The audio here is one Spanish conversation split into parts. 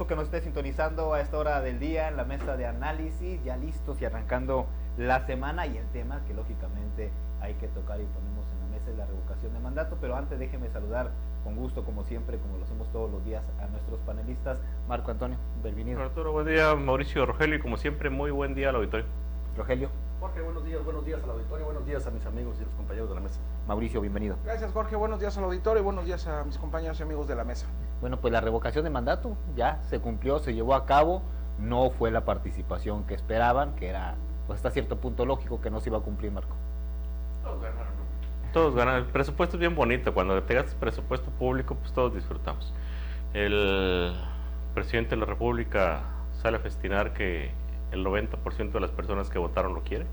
que nos esté sintonizando a esta hora del día en la mesa de análisis, ya listos y arrancando la semana, y el tema que lógicamente hay que tocar y ponemos en la mesa es la revocación de mandato. Pero antes déjeme saludar con gusto, como siempre, como lo hacemos todos los días, a nuestros panelistas. Marco Antonio, bienvenido. Arturo, buen día. Mauricio, Rogelio, y como siempre, muy buen día al auditorio. Rogelio. Jorge, buenos días al auditorio, buenos días a mis amigos y los compañeros de la mesa. Mauricio, bienvenido. Gracias, Jorge, buenos días al auditorio y buenos días a mis compañeros y amigos de la mesa. Bueno, pues la revocación de mandato ya se cumplió, se llevó a cabo, no fue la participación que esperaban, que era, pues hasta cierto punto lógico que no se iba a cumplir, Marco. Todos ganaron, ¿no? Todos ganan. El presupuesto es bien bonito, cuando te gastas presupuesto público, pues todos disfrutamos. El presidente de la República sale a festinar que el 90% de las personas que votaron lo quieren.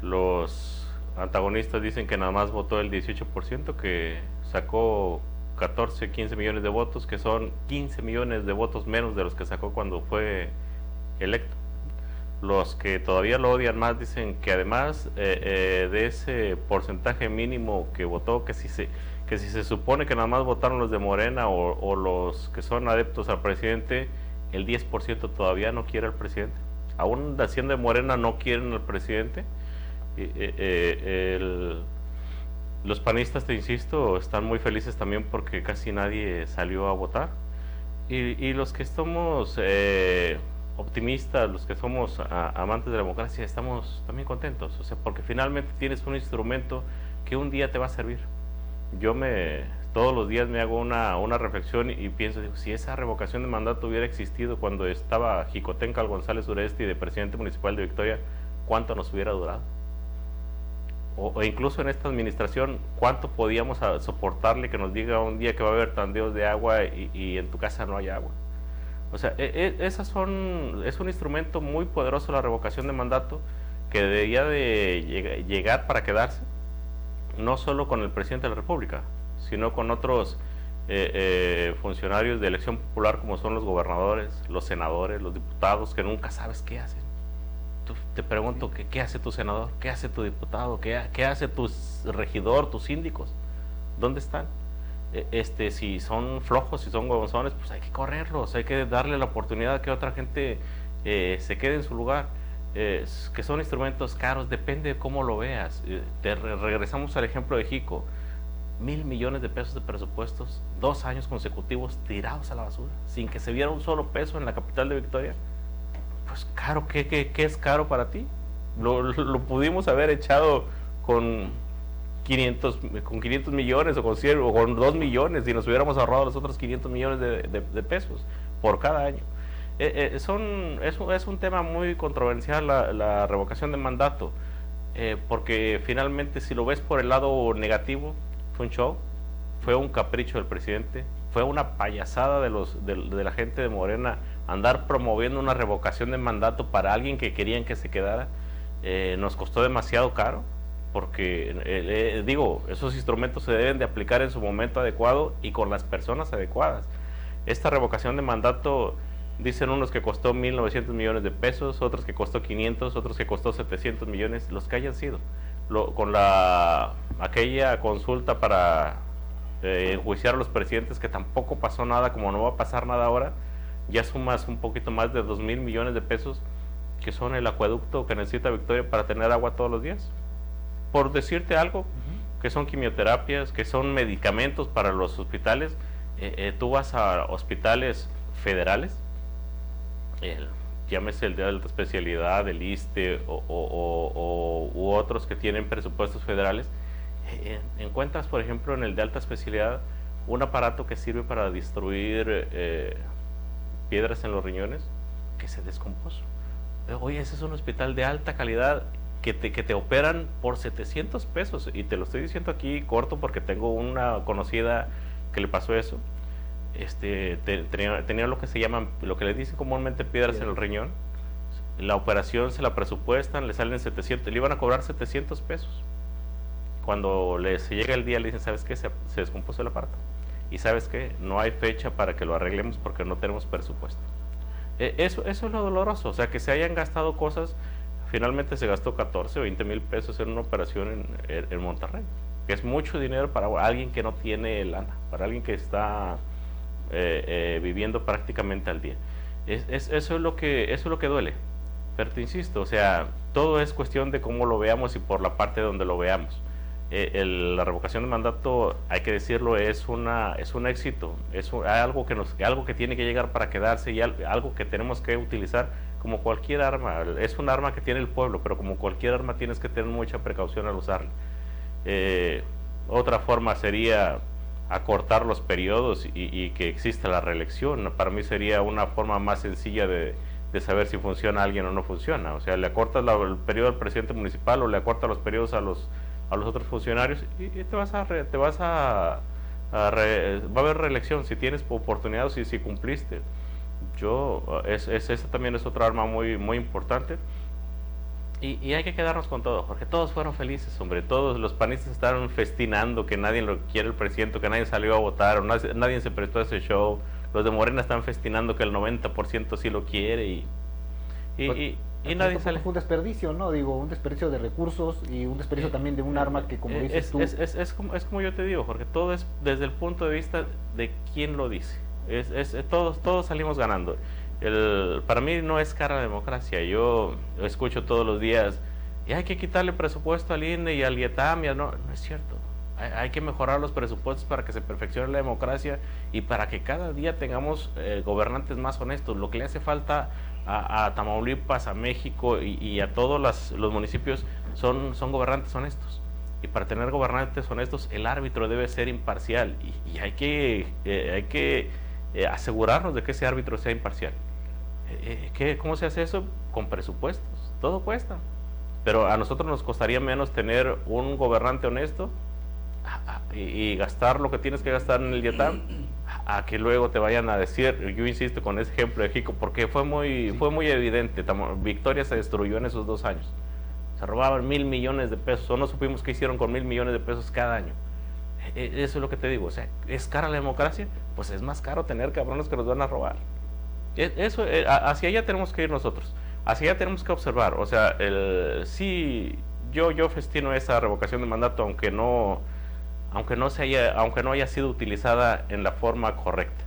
Los antagonistas dicen que nada más votó el 18%, que sacó 14, 15 millones de votos, que son 15 millones de votos menos de los que sacó cuando fue electo. Los que todavía lo odian más dicen que además de ese porcentaje mínimo que votó, que si se supone que nada más votaron los de Morena o los que son adeptos al presidente, el 10% todavía no quiere al presidente. Aún haciendo de Morena no quieren al presidente. Los panistas, te insisto, están muy felices también porque casi nadie salió a votar. Y los que somos optimistas, los que somos amantes de la democracia, estamos también contentos. O sea, porque finalmente tienes un instrumento que un día te va a servir. Todos los días me hago una reflexión y pienso, digo, si esa revocación de mandato hubiera existido cuando estaba Jicotencal González Uresti de presidente municipal de Victoria, ¿cuánto nos hubiera durado? O incluso en esta administración, ¿cuánto podíamos soportarle que nos diga un día que va a haber tandeos de agua y en tu casa no hay agua? O sea, es un instrumento muy poderoso la revocación de mandato, que debería de llegar para quedarse, no solo con el presidente de la República, sino con otros funcionarios de elección popular, como son los gobernadores, los senadores, los diputados, que nunca sabes qué hacen. Te pregunto, ¿qué hace tu senador? ¿Qué hace tu diputado? ¿Qué hace tu regidor, tus síndicos? ¿Dónde están? Si son flojos, si son huevones, pues hay que correrlos, hay que darle la oportunidad a que otra gente se quede en su lugar. Que son instrumentos caros, depende de cómo lo veas. Regresamos al ejemplo de Jico. 1,000 millones de pesos de presupuestos, 2 años consecutivos tirados a la basura, sin que se viera un solo peso en la capital de Victoria. Pues caro, ¿qué es caro para ti? Lo pudimos haber echado con 500 millones o con 100, o con 2 millones y nos hubiéramos ahorrado los otros 500 millones de pesos por cada año. Es un tema muy controversial la revocación de mandato, porque finalmente, si lo ves por el lado negativo, fue un show, fue un capricho del presidente, fue una payasada de la gente de Morena andar promoviendo una revocación de mandato para alguien que querían que se quedara. Nos costó demasiado caro, porque esos instrumentos se deben de aplicar en su momento adecuado y con las personas adecuadas. Esta revocación de mandato, dicen unos que costó 1,900 millones de pesos, otros que costó 500, otros que costó 700 millones, los que hayan sido. Con aquella consulta para enjuiciar a los presidentes, que tampoco pasó nada, como no va a pasar nada ahora, ya sumas un poquito más de 2,000 millones de pesos, que son el acueducto que necesita Victoria para tener agua todos los días. Por decirte algo, que son quimioterapias, que son medicamentos para los hospitales. Tú vas a hospitales federales, llámese el de alta especialidad, el ISSSTE u otros que tienen presupuestos federales, encuentras, por ejemplo, en el de alta especialidad, un aparato que sirve para destruir piedras en los riñones, que se descompuso. Oye, ese es un hospital de alta calidad que te operan por 700 pesos, y te lo estoy diciendo aquí corto porque tengo una conocida que le pasó eso. Tenía lo que se llaman, lo que le dicen comúnmente piedras en el riñón. La operación se la presupuestan, le salen 700, le iban a cobrar 700 pesos. Cuando se llega el día, le dicen, ¿sabes qué? Se descompuso el aparato. Y ¿sabes qué? No hay fecha para que lo arreglemos porque no tenemos presupuesto. Eso es lo doloroso, o sea, que se hayan gastado cosas. Finalmente se gastó 14 o 20 mil pesos en una operación en Monterrey, que es mucho dinero para alguien que no tiene lana, para alguien que está viviendo prácticamente al día. Eso es lo que duele. Pero te insisto, o sea, todo es cuestión de cómo lo veamos y por la parte donde lo veamos. La revocación de mandato, hay que decirlo, es un éxito, algo que tiene que llegar para quedarse y algo que tenemos que utilizar como cualquier arma. Es un arma que tiene el pueblo, pero como cualquier arma tienes que tener mucha precaución al usarla. Otra forma sería acortar los periodos y que exista la reelección. Para mí sería una forma más sencilla de saber si funciona alguien o no funciona. O sea, le acortas el periodo al presidente municipal o le acortas los periodos a los otros funcionarios y va a haber reelección si tienes oportunidad o si cumpliste. Esa también es otra arma muy, muy importante. Y hay que quedarnos con todo, porque todos fueron felices, hombre. Todos los panistas estaban festinando que nadie lo quiere el presidente, que nadie salió a votar, o nadie se prestó a ese show. Los de Morena están festinando que el 90% sí lo quiere y nadie sale. Fue un desperdicio, ¿no? Digo, un desperdicio de recursos y un desperdicio también de un arma que, como dices tú... Es como yo te digo, Jorge, todo es desde el punto de vista de quién lo dice. Todos salimos ganando. Para mí no es cara la democracia. Yo escucho todos los días, y hay que quitarle presupuesto al INE y al IETAM. No es cierto. Hay que mejorar los presupuestos para que se perfeccione la democracia y para que cada día tengamos gobernantes más honestos. Lo que le hace falta a Tamaulipas, a México y a todos los municipios son gobernantes honestos. Y para tener gobernantes honestos, el árbitro debe ser imparcial y hay que asegurarnos de que ese árbitro sea imparcial. ¿Cómo se hace eso? Con presupuestos. Todo cuesta. Pero a nosotros nos costaría menos tener un gobernante honesto y gastar lo que tienes que gastar en el IETAM a que luego te vayan a decir. Yo insisto con ese ejemplo de Jico porque fue muy evidente. Victoria se destruyó en esos 2 años. Se robaban 1,000 millones de pesos, o no supimos qué hicieron con 1,000 millones de pesos cada año. Eso es lo que te digo. O sea, ¿es cara la democracia? Pues es más caro tener cabrones que nos van a robar. Hacia allá tenemos que ir nosotros. Hacia allá tenemos que observar. O sea, sí, yo festino esa revocación de mandato, aunque no haya sido utilizada en la forma correcta.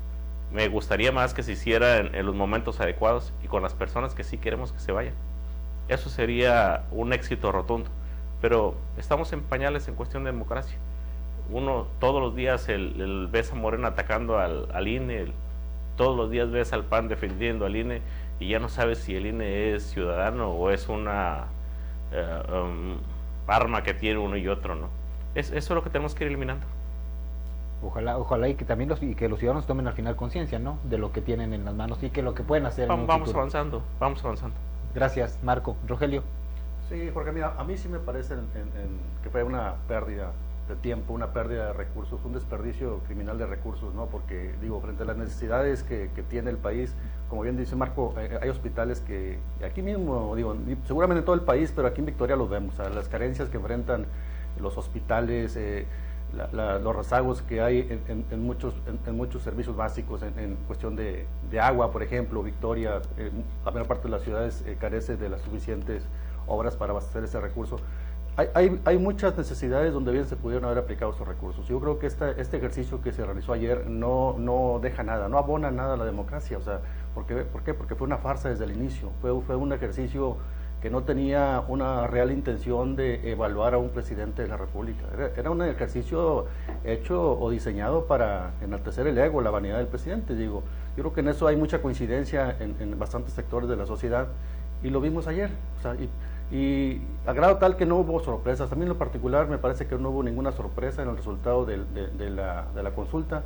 Me gustaría más que se hiciera en los momentos adecuados y con las personas que sí queremos que se vayan. Eso sería un éxito rotundo. Pero estamos en pañales en cuestión de democracia. Uno todos los días ves a Morena atacando al INE, todos los días ves al PAN defendiendo al INE y ya no sabes si el INE es ciudadano o es una arma que tiene uno y otro, ¿no? Eso es lo que tenemos que ir eliminando. Ojalá y que también los ciudadanos tomen al final conciencia, ¿no? De lo que tienen en las manos y que lo que pueden hacer. Vamos avanzando. Gracias, Marco. Rogelio. Sí, Jorge, mira, a mí sí me parece que fue una pérdida de tiempo, una pérdida de recursos, un desperdicio criminal de recursos, ¿no? Porque, digo, frente a las necesidades que tiene el país, como bien dice Marco, hay hospitales que aquí mismo, digo, seguramente en todo el país, pero aquí en Victoria los vemos, o sea, las carencias que enfrentan los hospitales, los rezagos que hay en muchos servicios básicos, en cuestión de agua, por ejemplo. Victoria, la mayor parte de las ciudades carece de las suficientes obras para abastecer ese recurso. Hay muchas necesidades donde bien se pudieron haber aplicado esos recursos. Yo creo que este ejercicio que se realizó ayer no deja nada, no abona nada a la democracia. O sea, ¿por qué? Porque fue una farsa desde el inicio. Fue un ejercicio que no tenía una real intención de evaluar a un presidente de la República. Era un ejercicio hecho o diseñado para enaltecer el ego, la vanidad del presidente. Digo, yo creo que en eso hay mucha coincidencia en bastantes sectores de la sociedad y lo vimos ayer. O sea, y a grado tal que no hubo sorpresas. A mí en lo particular me parece que no hubo ninguna sorpresa en el resultado de la consulta.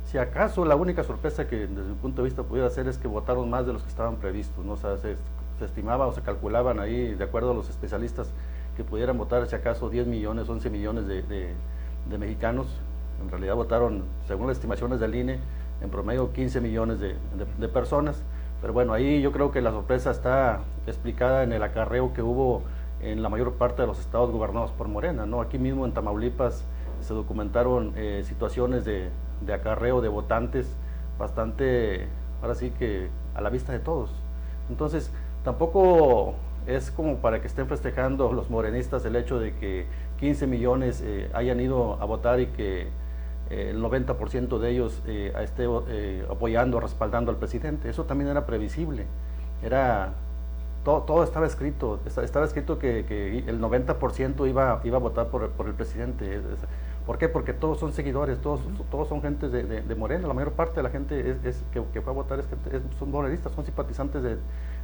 Si acaso la única sorpresa que desde mi punto de vista pudiera ser es que votaron más de los que estaban previstos, ¿no? O sea, se estimaba o se calculaban ahí, de acuerdo a los especialistas, que pudieran votar si acaso 10 millones, 11 millones de mexicanos. En realidad votaron, según las estimaciones del INE, en promedio 15 millones de personas. Pero bueno, ahí yo creo que la sorpresa está explicada en el acarreo que hubo en la mayor parte de los estados gobernados por Morena, ¿no? Aquí mismo en Tamaulipas se documentaron situaciones de acarreo de votantes bastante, ahora sí que a la vista de todos. Entonces, tampoco es como para que estén festejando los morenistas el hecho de que 15 millones hayan ido a votar y que el 90% de ellos esté apoyando, respaldando al presidente. Eso también era previsible. Todo estaba escrito. Estaba escrito que el 90% iba a votar por el presidente. ¿Por qué? Porque todos son seguidores, todos son gente de Morena. La mayor parte de la gente que fue a votar son morenistas, son simpatizantes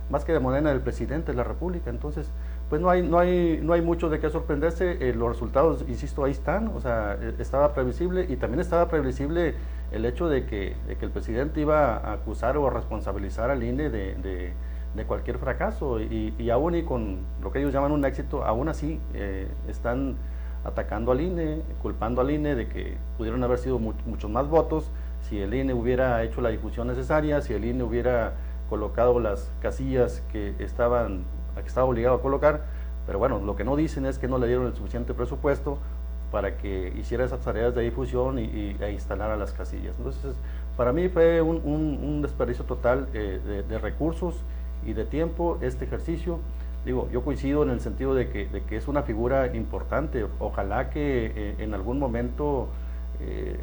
más que de Morena, del presidente de la República. Entonces, pues no hay mucho de qué sorprenderse. Los resultados, insisto, ahí están. O sea, estaba previsible, y también estaba previsible el hecho de que el presidente iba a acusar o a responsabilizar al INE de cualquier fracaso, y aún y con lo que ellos llaman un éxito, aún así están atacando al INE, culpando al INE de que pudieron haber sido muchos más votos si el INE hubiera hecho la difusión necesaria, si el INE hubiera colocado las casillas que estaba obligado a colocar. Pero bueno, lo que no dicen es que no le dieron el suficiente presupuesto para que hiciera esas tareas de difusión e instalara las casillas. Entonces, para mí fue un desperdicio total de recursos y de tiempo este ejercicio. Digo, yo coincido en el sentido de que es una figura importante. Ojalá que en algún momento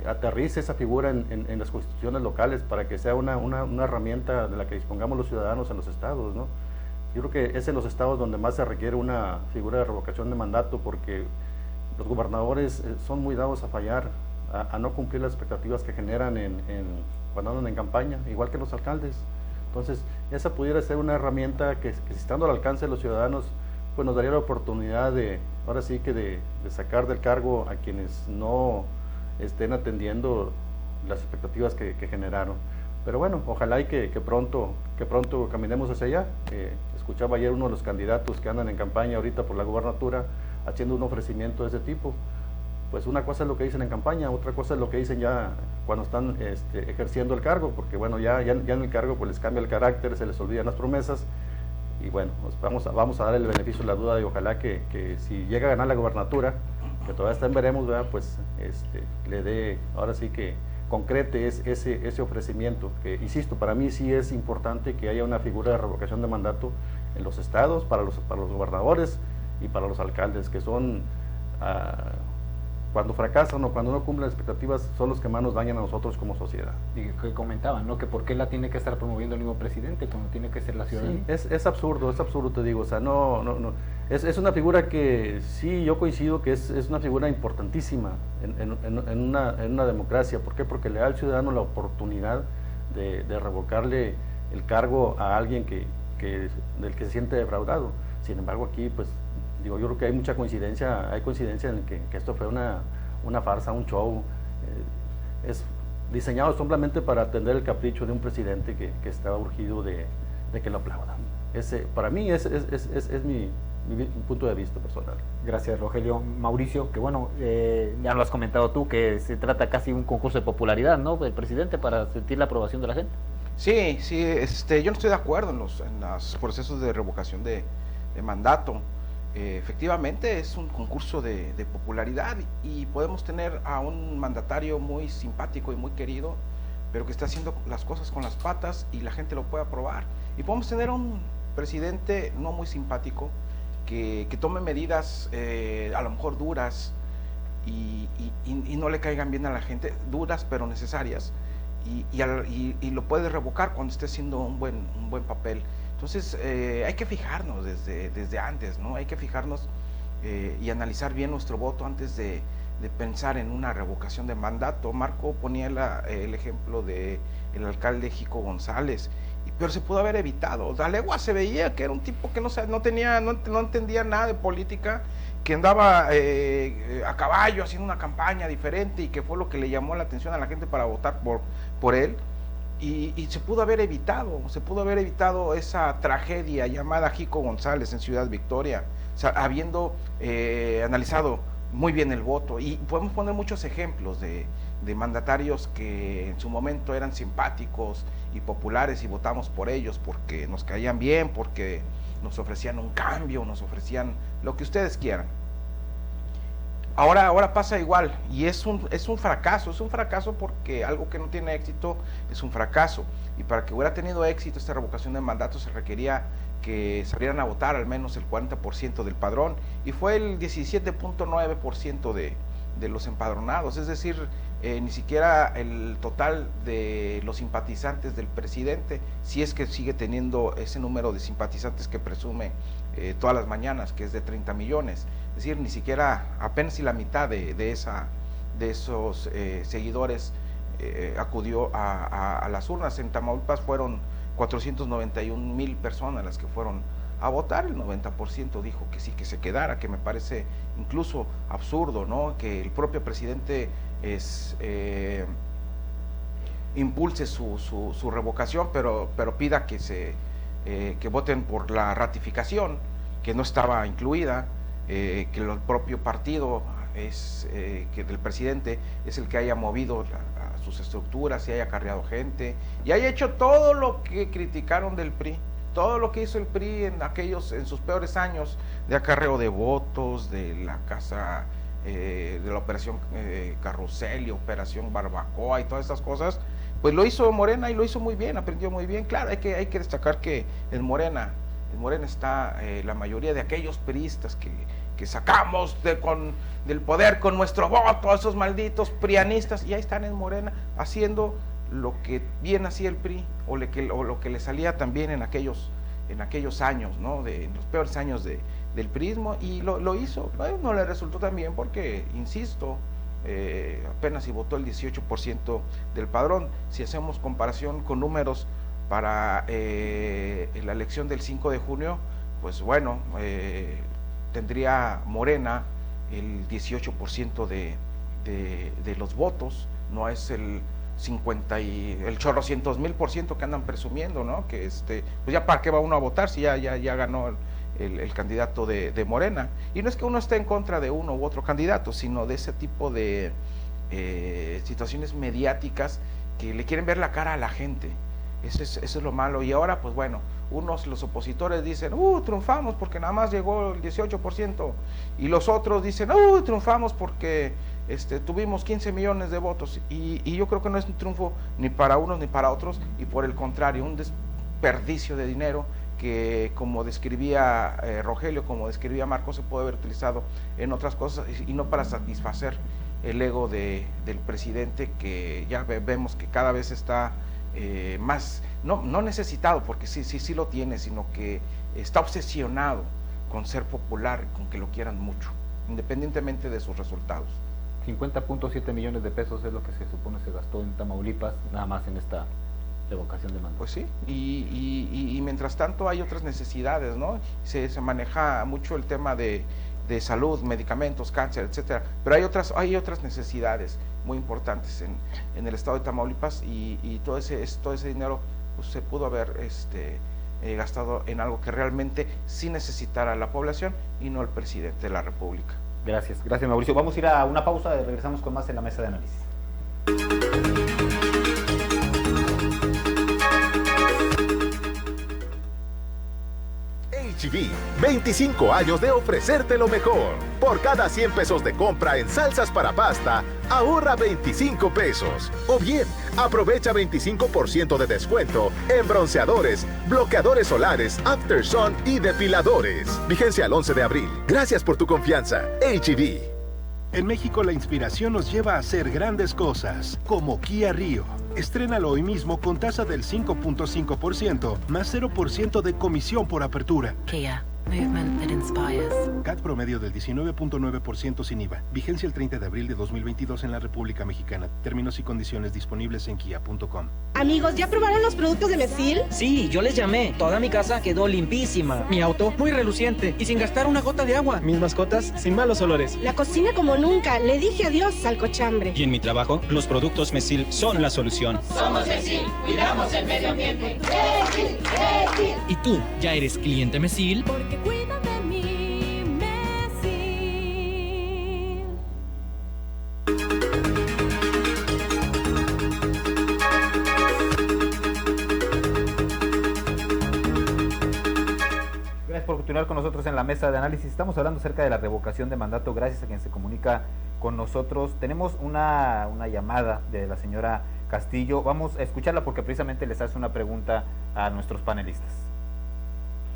aterrice esa figura en las constituciones locales para que sea una herramienta de la que dispongamos los ciudadanos en los estados, ¿no? Yo creo que es en los estados donde más se requiere una figura de revocación de mandato, porque los gobernadores son muy dados a fallar, a no cumplir las expectativas que generan cuando andan en campaña, igual que los alcaldes. Entonces, esa pudiera ser una herramienta que estando al alcance de los ciudadanos, pues nos daría la oportunidad ahora sí que de sacar del cargo a quienes no estén atendiendo las expectativas que generaron. Pero bueno, ojalá y que pronto caminemos hacia allá. Escuchaba ayer uno de los candidatos que andan en campaña ahorita por la gubernatura haciendo un ofrecimiento de ese tipo. Pues una cosa es lo que dicen en campaña, otra cosa es lo que dicen ya cuando están ejerciendo el cargo, porque bueno, ya en el cargo pues les cambia el carácter, se les olvidan las promesas, y bueno, pues vamos a dar el beneficio de la duda, y ojalá que si llega a ganar la gubernatura, que todavía está en veremos, ¿verdad? Pues le dé, ahora sí que concrete ese ofrecimiento, que insisto, para mí sí es importante que haya una figura de revocación de mandato en los estados, para los gobernadores y para los alcaldes, que son cuando fracasan o cuando no cumplen las expectativas, son los que más nos dañan a nosotros como sociedad. Y que comentaban, ¿no? Que por qué la tiene que estar promoviendo el mismo presidente cuando tiene que ser la ciudadanía. Sí, es absurdo, te digo. O sea, no. Es una figura que sí, yo coincido que es una figura importantísima en una democracia. ¿Por qué? Porque le da al ciudadano la oportunidad de revocarle el cargo a alguien del que se siente defraudado. Sin embargo, aquí, pues, digo, yo creo que hay mucha coincidencia, en que esto fue una farsa, un show. Es diseñado solamente para atender el capricho de un presidente que estaba urgido de que lo aplaudan. Para mí es mi punto de vista personal. Gracias, Rogelio. Mauricio, que bueno, ya lo has comentado tú, que se trata casi un concurso de popularidad, ¿no?, del presidente para sentir la aprobación de la gente. Sí, yo no estoy de acuerdo en los procesos de revocación de mandato. Efectivamente es un concurso de popularidad, y podemos tener a un mandatario muy simpático y muy querido, pero que está haciendo las cosas con las patas y la gente lo puede aprobar. Y podemos tener un presidente no muy simpático que tome medidas a lo mejor duras y no le caigan bien a la gente, duras pero necesarias, y lo puede revocar cuando esté haciendo un buen papel. Entonces hay que fijarnos desde antes, ¿no? Hay que fijarnos y analizar bien nuestro voto antes de pensar en una revocación de mandato. Marco ponía el ejemplo del alcalde Jico González, pero se pudo haber evitado. A legua se veía que era un tipo que no entendía nada de política, que andaba a caballo haciendo una campaña diferente, y que fue lo que le llamó la atención a la gente para votar por él. Y se pudo haber evitado esa tragedia llamada Jico González en Ciudad Victoria, o sea, habiendo analizado muy bien el voto. Y podemos poner muchos ejemplos de mandatarios que en su momento eran simpáticos y populares, y votamos por ellos porque nos caían bien, porque nos ofrecían un cambio, nos ofrecían lo que ustedes quieran. Ahora pasa igual, y es un fracaso porque algo que no tiene éxito es un fracaso. Y para que hubiera tenido éxito esta revocación de mandato se requería que salieran a votar al menos el 40% del padrón, y fue el 17.9% de los empadronados, es decir, ni siquiera el total de los simpatizantes del presidente, si es que sigue teniendo ese número de simpatizantes que presume todas las mañanas, que es de 30 millones, es decir, ni siquiera apenas si la mitad de esos seguidores acudió a las urnas. En Tamaulipas fueron 491,000 personas las que fueron a votar, el 90% dijo que sí, que se quedara, que me parece incluso absurdo, ¿no? Que el propio presidente impulse su revocación, pero pida que voten por la ratificación, que no estaba incluida, que el propio partido que del presidente es el que haya movido a sus estructuras y haya acarreado gente y haya hecho todo lo que criticaron del PRI, todo lo que hizo el PRI en sus peores años de acarreo de votos, de la casa, de la operación Carrusel y operación Barbacoa y todas estas cosas, pues lo hizo Morena y lo hizo muy bien, aprendió muy bien. Claro, hay que destacar que en Morena está la mayoría de aquellos priistas que sacamos del poder con nuestro voto, a esos malditos prianistas, y ahí están en Morena haciendo lo que bien hacía el PRI, o lo que le salía también en aquellos años, ¿no? En los peores años del priismo, y lo hizo. Bueno, no le resultó tan bien porque, insisto, apenas si votó el 18% del padrón. Si hacemos comparación con números para la elección del 5 de junio, pues bueno, tendría Morena el 18% de los votos, no es el el chorrocientos mil % que andan presumiendo, ¿no? Que pues ya para qué va uno a votar si ya ganó el candidato de Morena. Y no es que uno esté en contra de uno u otro candidato, sino de ese tipo de situaciones mediáticas que le quieren ver la cara a la gente. Eso es lo malo. Y ahora, pues bueno, los opositores dicen, triunfamos porque nada más llegó el 18%, y los otros dicen, triunfamos porque tuvimos 15 millones de votos, y yo creo que no es un triunfo ni para unos ni para otros, y por el contrario, un desperdicio de dinero que, como describía Rogelio, como describía Marco, se puede haber utilizado en otras cosas y no para satisfacer el ego del presidente, que ya vemos que cada vez está más, no necesitado, porque sí lo tiene, sino que está obsesionado con ser popular, con que lo quieran mucho, independientemente de sus resultados. 50.7 millones de pesos es lo que se supone se gastó en Tamaulipas, nada más en esta revocación de mandato. Pues sí, y mientras tanto hay otras necesidades, ¿no? Se maneja mucho el tema de salud, medicamentos, cáncer, etcétera, pero hay otras necesidades muy importantes en el estado de Tamaulipas, y todo ese dinero pues se pudo haber gastado en algo que realmente sí necesitara la población y no el presidente de la República. Gracias Mauricio. Vamos a ir a una pausa y regresamos con más en la mesa de análisis. H-E-B, 25 años de ofrecerte lo mejor. Por cada 100 pesos de compra en salsas para pasta, ahorra 25 pesos. O bien, aprovecha 25% de descuento en bronceadores, bloqueadores solares, After Sun y depiladores. Vigencia al 11 de abril. Gracias por tu confianza. H-E-B. En México la inspiración nos lleva a hacer grandes cosas, como Kia Rio. Estrénalo hoy mismo con tasa del 5.5% más 0% de comisión por apertura. Kia, movement that inspires. CAT promedio del 19.9% sin IVA. Vigencia el 30 de abril de 2022 en la República Mexicana. Términos y condiciones disponibles en kia.com. Amigos, ¿ya probaron los productos de Mesil? Sí, yo les llamé. Toda mi casa quedó limpísima. Mi auto muy reluciente y sin gastar una gota de agua. Mis mascotas sin malos olores. La cocina como nunca. Le dije adiós al cochambre. Y en mi trabajo, los productos Mesil son la solución. Somos Mesil, cuidamos el medio ambiente. Mesil, Mesil. ¿Y tú ya eres cliente Mesil? Porque cuida de mí, Mesil. Gracias por continuar con nosotros en la mesa de análisis. Estamos hablando acerca de la revocación de mandato, gracias a quien se comunica con nosotros. Tenemos una llamada de la señora Castillo. Vamos a escucharla porque precisamente les hace una pregunta a nuestros panelistas.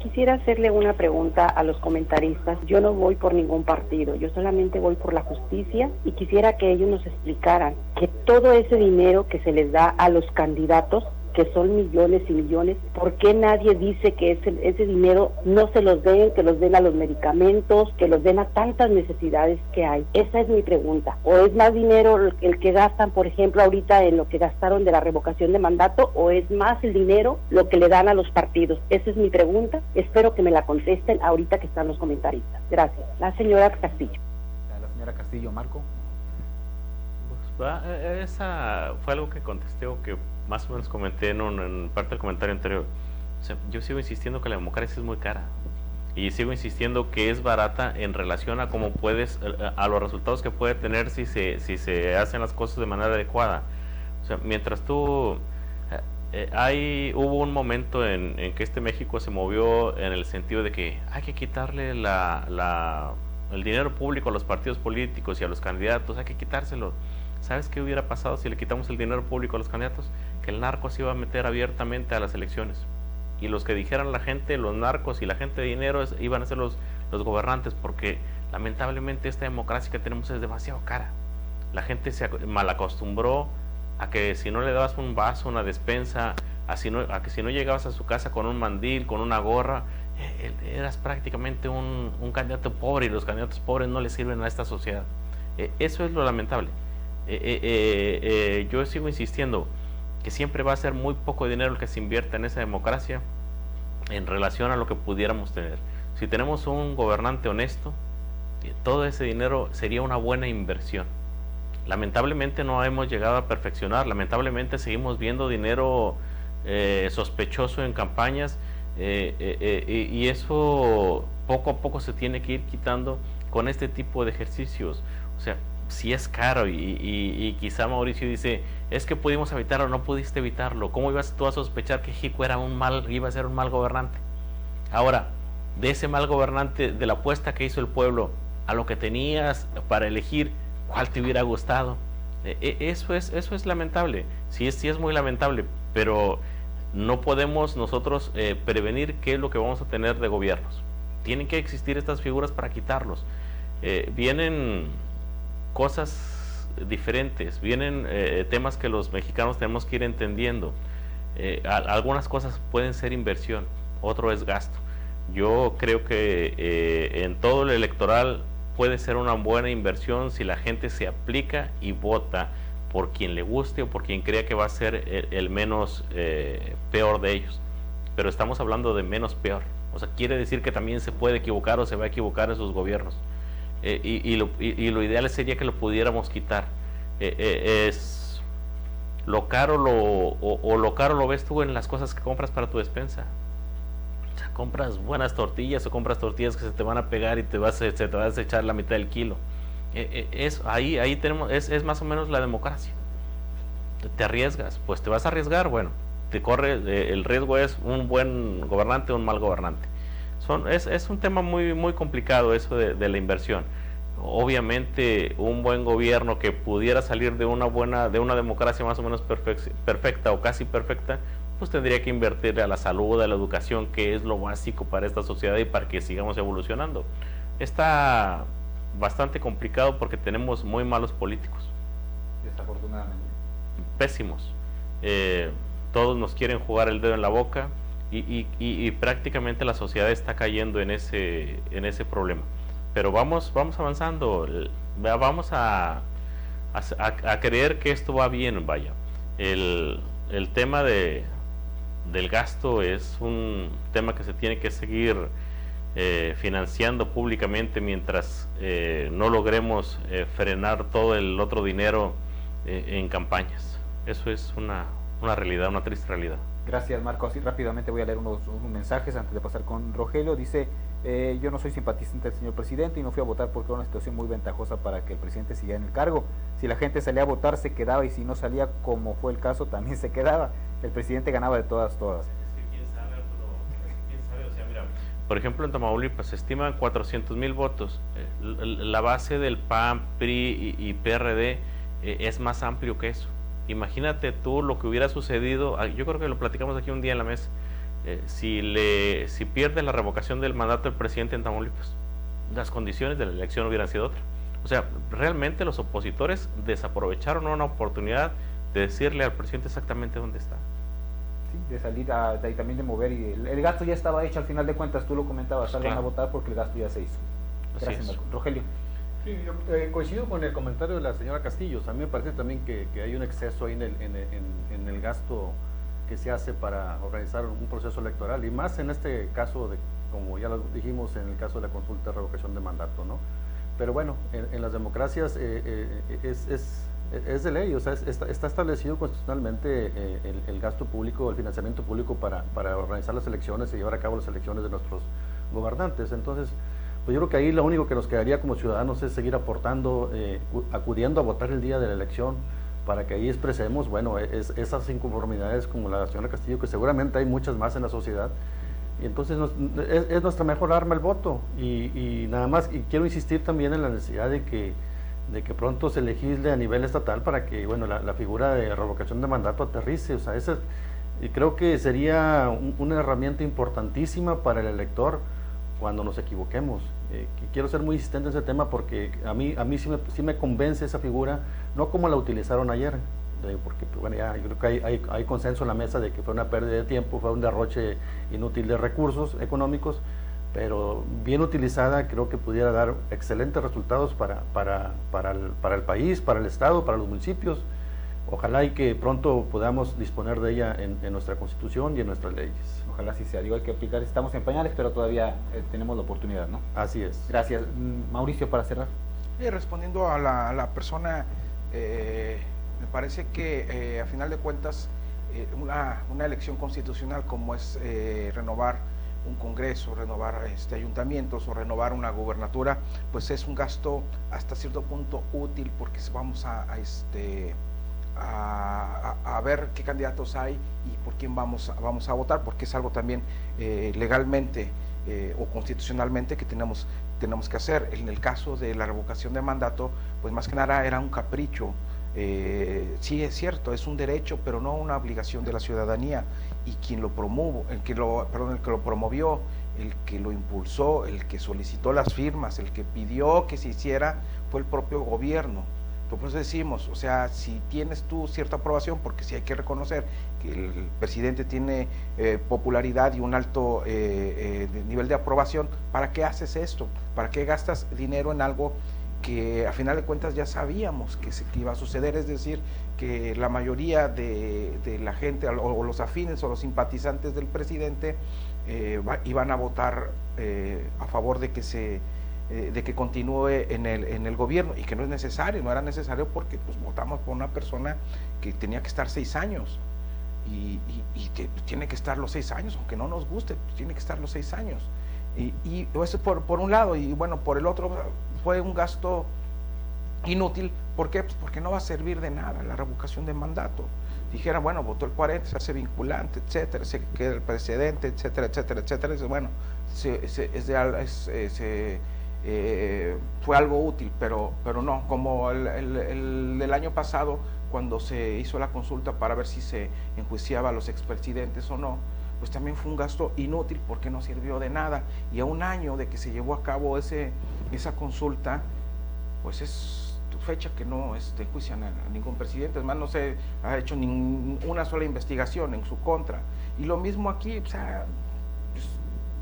Quisiera hacerle una pregunta a los comentaristas. Yo no voy por ningún partido, yo solamente voy por la justicia y quisiera que ellos nos explicaran que todo ese dinero que se les da a los candidatos, que son millones y millones, ¿por qué nadie dice que ese dinero no se los den, que los den a los medicamentos, que los den a tantas necesidades que hay? Esa es mi pregunta. ¿O es más dinero el que gastan, por ejemplo, ahorita en lo que gastaron de la revocación de mandato, o es más el dinero lo que le dan a los partidos? Esa es mi pregunta. Espero que me la contesten ahorita que están los comentaristas. Gracias. La señora Castillo. La señora Castillo, Marco. Esa fue algo que contesté o que más o menos comenté en parte del comentario anterior. O sea, yo sigo insistiendo que la democracia es muy cara y sigo insistiendo que es barata en relación a cómo puedes, a los resultados que puede tener si se hacen las cosas de manera adecuada. O sea, mientras tú hubo un momento en que México se movió en el sentido de que hay que quitarle el dinero público a los partidos políticos y a los candidatos, hay que quitárselo. ¿Sabes qué hubiera pasado si le quitamos el dinero público a los candidatos? Que el narco se iba a meter abiertamente a las elecciones. Y los que dijeran la gente, los narcos y la gente de dinero iban a ser los gobernantes, porque lamentablemente esta democracia que tenemos es demasiado cara. La gente se malacostumbró a que si no le dabas un vaso, una despensa, a que si no llegabas a su casa con un mandil, con una gorra, eras prácticamente un candidato pobre, y los candidatos pobres no le sirven a esta sociedad. Eso es lo lamentable. Yo sigo insistiendo que siempre va a ser muy poco dinero el que se invierta en esa democracia en relación a lo que pudiéramos tener. Si tenemos un gobernante honesto, todo ese dinero sería una buena inversión. Lamentablemente no hemos llegado a perfeccionar, lamentablemente seguimos viendo dinero sospechoso en campañas, y eso poco a poco se tiene que ir quitando con este tipo de ejercicios. O sea, si es caro y quizá Mauricio dice, es que pudimos evitarlo, no pudiste evitarlo. ¿Cómo ibas tú a sospechar que Jico iba a ser un mal gobernante? Ahora, de ese mal gobernante, de la apuesta que hizo el pueblo a lo que tenías para elegir, ¿cuál te hubiera gustado? Eso es lamentable. Sí es muy lamentable, pero no podemos nosotros prevenir qué es lo que vamos a tener de gobiernos. Tienen que existir estas figuras para quitarlos. Vienen cosas diferentes, vienen temas que los mexicanos tenemos que ir entendiendo. Algunas cosas pueden ser inversión, otro es gasto. Yo creo que en todo el electoral puede ser una buena inversión si la gente se aplica y vota por quien le guste o por quien crea que va a ser el menos peor de ellos. Pero estamos hablando de menos peor. O sea, quiere decir que también se puede equivocar o se va a equivocar en sus gobiernos. Y lo ideal sería que lo pudiéramos quitar. Es lo caro lo caro lo ves tú en las cosas que compras para tu despensa. O sea, compras buenas tortillas o compras tortillas que se te van a pegar y se te vas a echar la mitad del kilo. Ahí tenemos, es más o menos la democracia. Te arriesgas, pues te vas a arriesgar, bueno, te corre, el riesgo es un buen gobernante o un mal gobernante. Es un tema muy, muy complicado eso de la inversión. Obviamente un buen gobierno que pudiera salir de una democracia más o menos perfecta o casi perfecta, pues tendría que invertir a la salud, a la educación, que es lo básico para esta sociedad y para que sigamos evolucionando. Está bastante complicado porque tenemos muy malos políticos. Desafortunadamente. Pésimos. Todos nos quieren jugar el dedo en la boca. Y prácticamente la sociedad está cayendo en ese problema. Pero vamos avanzando, vamos a creer que esto va bien, vaya. El tema del gasto es un tema que se tiene que seguir financiando públicamente mientras no logremos frenar todo el otro dinero en campañas. Eso es una realidad, una triste realidad. Gracias, Marco. Así rápidamente voy a leer unos mensajes antes de pasar con Rogelio. Dice, yo no soy simpatizante del señor presidente y no fui a votar porque era una situación muy ventajosa para que el presidente siguiera en el cargo. Si la gente salía a votar se quedaba, y si no salía, como fue el caso, también se quedaba. El presidente ganaba de todas. ¿Quién sabe, Arturo? O sea, mira, por ejemplo, en Tamaulipas se estiman 400,000 votos. La base del PAN, PRI y PRD es más amplio que eso. Imagínate tú lo que hubiera sucedido, yo creo que lo platicamos aquí un día en la mesa, Si pierde la revocación del mandato del presidente en Tamaulipas, las condiciones de la elección hubieran sido otras. O sea, realmente los opositores desaprovecharon una oportunidad de decirle al presidente exactamente dónde está. Sí, de salir y también de mover, y el gasto ya estaba hecho al final de cuentas, tú lo comentabas, salgan a votar porque el gasto ya se hizo. Gracias, Marco. Rogelio. Sí, yo coincido con el comentario de la señora Castillo. A mí me parece también que hay un exceso ahí en el gasto que se hace para organizar un proceso electoral, y más en este caso, como ya lo dijimos, en el caso de la consulta de revocación de mandato, ¿no? Pero bueno, en las democracias es de ley, o sea, está establecido constitucionalmente el gasto público, el financiamiento público para organizar las elecciones y llevar a cabo las elecciones de nuestros gobernantes. Entonces, pues yo creo que ahí lo único que nos quedaría como ciudadanos es seguir aportando, acudiendo a votar el día de la elección, para que ahí expresemos, bueno, esas inconformidades como la señora Castillo, que seguramente hay muchas más en la sociedad, y entonces es nuestra mejor arma el voto, y nada más, y quiero insistir también en la necesidad de que pronto se legisle a nivel estatal para que, bueno, la figura de revocación de mandato aterrice. O sea, creo que sería una herramienta importantísima para el elector cuando nos equivoquemos. Quiero ser muy insistente en ese tema porque a mí sí me convence esa figura, no como la utilizaron ayer, porque bueno, ya yo creo que hay consenso en la mesa de que fue una pérdida de tiempo, fue un derroche inútil de recursos económicos, pero bien utilizada creo que pudiera dar excelentes resultados para el país, para el Estado, para los municipios. Ojalá y que pronto podamos disponer de ella en nuestra Constitución y en nuestras leyes. Ojalá sí sea. Digo, hay que aplicar, estamos en pañales, pero todavía tenemos la oportunidad, ¿no? Así es. Gracias. Mauricio, para cerrar. Respondiendo a la persona, me parece que a final de cuentas una elección constitucional como es renovar un congreso, renovar ayuntamientos o renovar una gubernatura, pues es un gasto hasta cierto punto útil, porque vamos a ver qué candidatos hay y por quién vamos a votar, porque es algo también legalmente o constitucionalmente que tenemos que hacer. En el caso de la revocación de mandato, pues más que nada era un capricho. Sí, es cierto, es un derecho, pero no una obligación de la ciudadanía, y quien lo promovió, el que lo impulsó, el que solicitó las firmas, el que pidió que se hiciera, fue el propio gobierno. Por eso decimos, o sea, si tienes tú cierta aprobación, porque sí hay que reconocer que el presidente tiene popularidad y un alto nivel de aprobación, ¿para qué haces esto? ¿Para qué gastas dinero en algo que a final de cuentas ya sabíamos que iba a suceder? Es decir, que la mayoría de la gente o los afines o los simpatizantes del presidente iban a votar a favor de que continúe en el gobierno, y que no era necesario porque pues votamos por una persona que tenía que estar 6 años y que tiene que estar los 6 años, aunque no nos guste, tiene que estar los 6 años. Y eso por un lado, y bueno, por el otro fue un gasto inútil. ¿Por qué? Pues porque no va a servir de nada la revocación de mandato. Dijera, bueno, votó el 40, se hace vinculante, etcétera, se queda el precedente, etcétera, etcétera, etcétera. Y bueno, fue algo útil, pero no, como el del año pasado, cuando se hizo la consulta para ver si se enjuiciaba a los expresidentes o no, pues también fue un gasto inútil porque no sirvió de nada. Y a un año de que se llevó a cabo esa consulta, pues es fecha que no enjuician a ningún presidente. Además, no se ha hecho una sola investigación en su contra. Y lo mismo aquí, o sea, pues,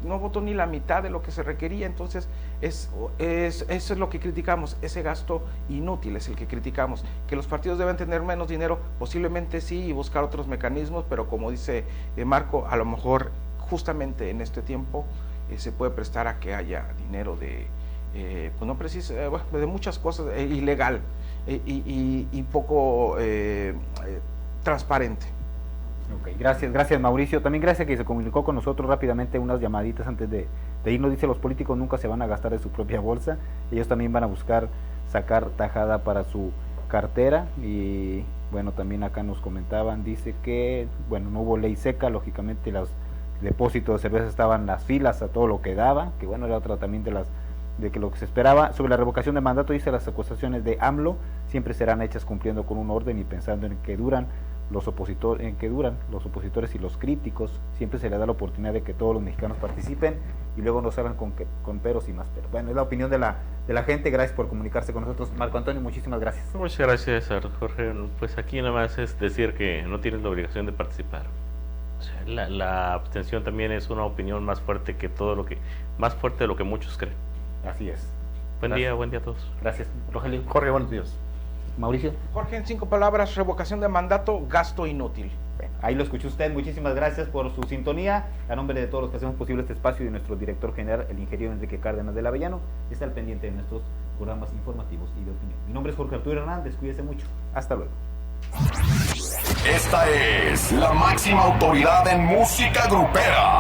no votó ni la mitad de lo que se requería. Entonces eso es lo que criticamos, ese gasto inútil es el que criticamos. Que los partidos deben tener menos dinero, posiblemente sí, y buscar otros mecanismos, pero como dice Marco, a lo mejor justamente en este tiempo se puede prestar a que haya dinero pues no precisa, de muchas cosas, ilegal y poco transparente. Ok, gracias Mauricio. También gracias que se comunicó con nosotros rápidamente, unas llamaditas antes de irnos. Dice, los políticos nunca se van a gastar de su propia bolsa, ellos también van a buscar sacar tajada para su cartera. Y bueno, también acá nos comentaban, dice que bueno, no hubo ley seca, lógicamente los depósitos de cerveza estaban las filas a todo lo que daba, que bueno, era otra también de que lo que se esperaba. Sobre la revocación de mandato, dice, las acusaciones de AMLO siempre serán hechas cumpliendo con un orden y pensando en que duran los opositores y los críticos. Siempre se le da la oportunidad de que todos los mexicanos participen y luego nos salgan con peros y más peros. Bueno, es la opinión de la gente. Gracias por comunicarse con nosotros. Marco Antonio, muchísimas gracias. Muchas gracias, Jorge. Pues aquí nada más es decir que no tienes la obligación de participar. O sea, la abstención también es una opinión más fuerte que más fuerte de lo que muchos creen. Así es. Buen día a todos. Gracias, Rogelio. Jorge, buenos días. Mauricio. Jorge, en 5 palabras, revocación de mandato, gasto inútil. Bueno, ahí lo escuchó usted. Muchísimas gracias por su sintonía. A nombre de todos los que hacemos posible este espacio y de nuestro director general, el ingeniero Enrique Cárdenas del Avellano, está al pendiente de nuestros programas informativos y de opinión. Mi nombre es Jorge Arturo Hernández. Cuídese mucho. Hasta luego. Esta es la máxima autoridad en música grupera.